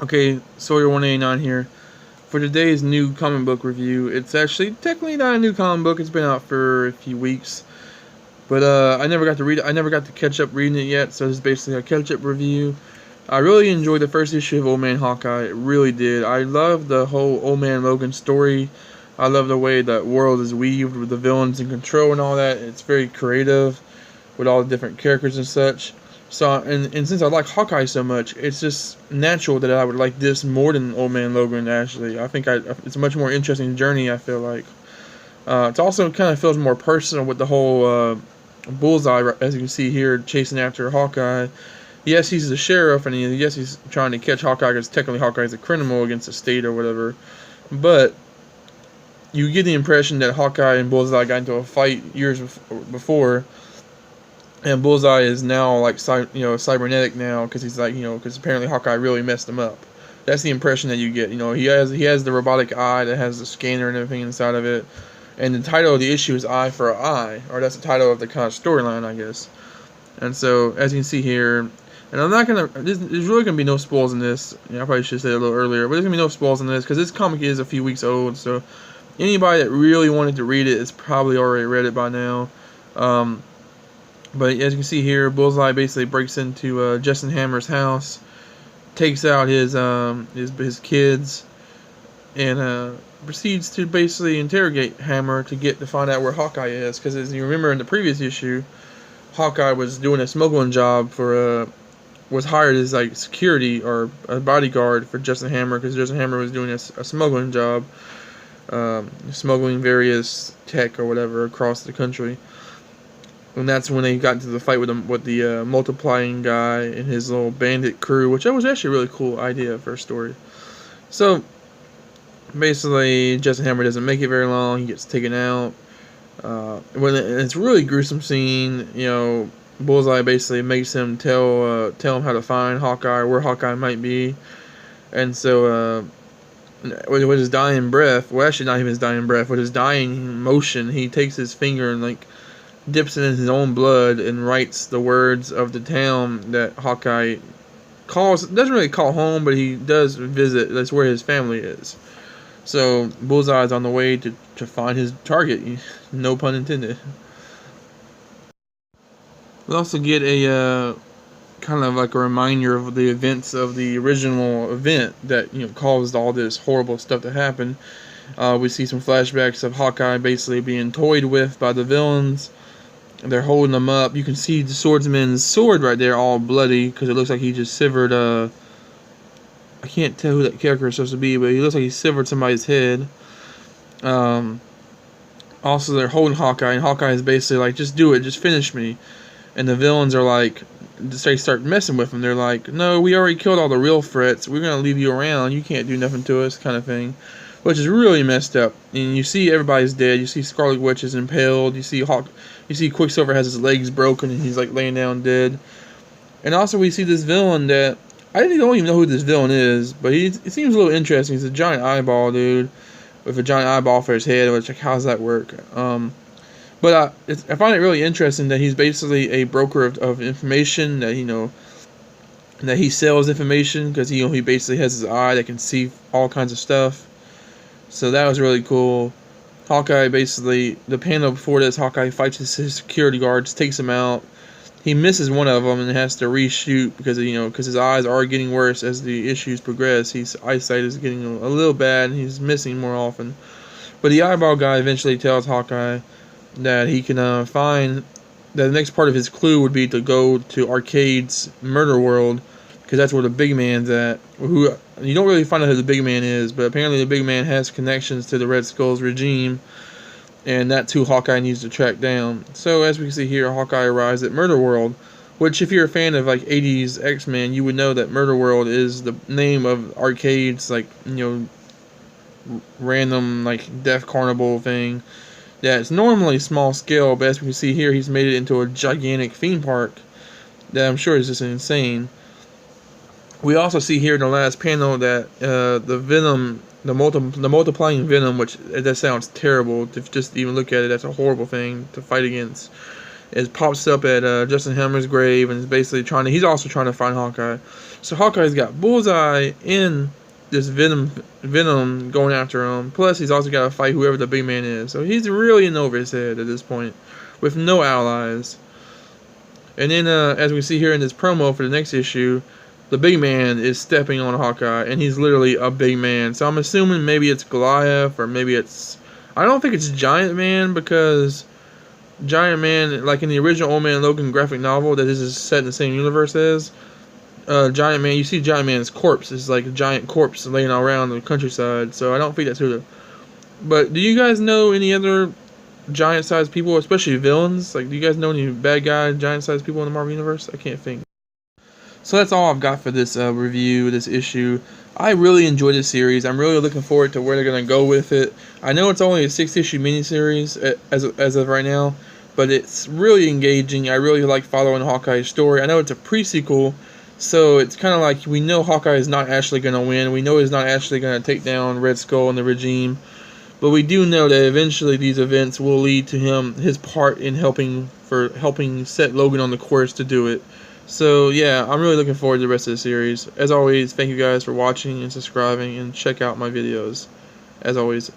Okay, Sawyer 189 here. For today's new comic book review, it's actually technically not a new comic book. It's been out for a few weeks, but I never got to read it. I never got to catch up reading it yet, so this is basically a catch-up review. I really enjoyed the first issue of Old Man Hawkeye. It really did. I love the whole Old Man Logan story. I love the way that world is weaved with the villains in control and all that. It's very creative with all the different characters and such. So, and since I like Hawkeye so much, it's just natural that I would like this more than Old Man Logan, actually. It's a much more interesting journey, I feel like. It also kind of feels more personal with the whole Bullseye, as you can see here, chasing after Hawkeye. Yes, he's the sheriff, and yes, he's trying to catch Hawkeye because technically Hawkeye is a criminal against the state or whatever. But you get the impression that Hawkeye and Bullseye got into a fight years before, and Bullseye is now like cybernetic now because he's like because apparently Hawkeye really messed him up. That's the impression that you get. He has the robotic eye that has the scanner and everything inside of it, and the title of the issue is Eye for Eye, or that's the title of the kind of storyline, I guess. And so as you can see here, and I'm not gonna. There's really gonna be no spoils in this. I probably should have said it a little earlier, but there's gonna be no spoils in this because this comic is a few weeks old. So anybody that really wanted to read it has probably already read it by now. But as you can see here, Bullseye basically breaks into Justin Hammer's house, takes out his kids, and proceeds to basically interrogate Hammer to find out where Hawkeye is. Because as you remember in the previous issue, Hawkeye was doing a smuggling job was hired as like security or a bodyguard for Justin Hammer because Justin Hammer was doing a smuggling job, smuggling various tech or whatever across the country. And that's when they got into the fight with the multiplying guy and his little bandit crew, which was actually a really cool idea for a story. So basically, Justin Hammer doesn't make it very long. He gets taken out. It's a really gruesome scene. Bullseye basically makes him tell him how to find Hawkeye, where Hawkeye might be, and so with his dying breath, well, actually not even his dying breath, with his dying motion, he takes his finger and dips it in his own blood and writes the words of the town that Hawkeye doesn't really call home, but he does visit. That's where his family is. So Bullseye is on the way to find his target. No pun intended. We also get a kind of like a reminder of the events of the original event that caused all this horrible stuff to happen. We see some flashbacks of Hawkeye basically being toyed with by the villains. They're holding him up. You can see the swordsman's sword right there, all bloody, because it looks like he just severed. I can't tell who that character is supposed to be, but he looks like he severed somebody's head. Also, they're holding Hawkeye, and Hawkeye is basically like, "Just do it, just finish me." And the villains are like, they start messing with him. They're like, "No, we already killed all the real threats. We're gonna leave you around. You can't do nothing to us," kind of thing. Which is really messed up. And you see everybody's dead. You see Scarlet Witch is impaled. You see Quicksilver has his legs broken and he's like laying down dead. And also we see this villain that I don't even know who this villain is, but it seems a little interesting. He's a giant eyeball dude with a giant eyeball for his head. Which, like, how does that work? But I find it really interesting that he's basically a broker of information. That he sells information because he basically has his eye that can see all kinds of stuff. So that was really cool. Hawkeye basically, the panel before this, Hawkeye fights his security guards, takes him out. He misses one of them and has to reshoot because his eyes are getting worse as the issues progress. His eyesight is getting a little bad and he's missing more often. But the eyeball guy eventually tells Hawkeye that he can find that the next part of his clue would be to go to Arcade's murder world, because that's where the big man's at. Who you don't really find out who the big man is, but apparently the big man has connections to the Red Skull's regime, and that's who Hawkeye needs to track down. So as we can see here, Hawkeye arrives at Murder World, which if you're a fan of like 80s X-Men, you would know that Murder World is the name of Arcade's random death carnival thing. That's normally small scale, but as we can see here, he's made it into a gigantic theme park that I'm sure is just insane. We also see here in the last panel that the Venom, the multiplying Venom, which that sounds terrible to just even look at it. That's a horrible thing to fight against. It pops up at Justin Hammer's grave, and is basically he's also trying to find Hawkeye. So Hawkeye's got Bullseye in this Venom going after him. Plus, he's also got to fight whoever the big man is. So he's really in over his head at this point, with no allies. And then, as we see here in this promo for the next issue, the big man is stepping on Hawkeye, and he's literally a big man. So I'm assuming maybe it's Goliath, or maybe it's... I don't think it's Giant Man, because Giant Man, like in the original Old Man Logan graphic novel that is set in the same universe as, Giant Man, you see Giant Man's corpse. It's like a giant corpse laying around the countryside. So I don't think that's who the... But do you guys know any other giant-sized people, especially villains? Like, do you guys know any bad guy, giant-sized people in the Marvel Universe? I can't think. So that's all I've got for this review, this issue. I really enjoyed this series. I'm really looking forward to where they're going to go with it. I know it's only a 6-issue miniseries as of right now, but it's really engaging. I really like following Hawkeye's story. I know it's a pre-sequel, so it's kind of like we know Hawkeye is not actually going to win. We know he's not actually going to take down Red Skull and the regime. But we do know that eventually these events will lead to his part in helping set Logan on the course to do it. So yeah, I'm really looking forward to the rest of the series. As always, thank you guys for watching and subscribing, and check out my videos. As always.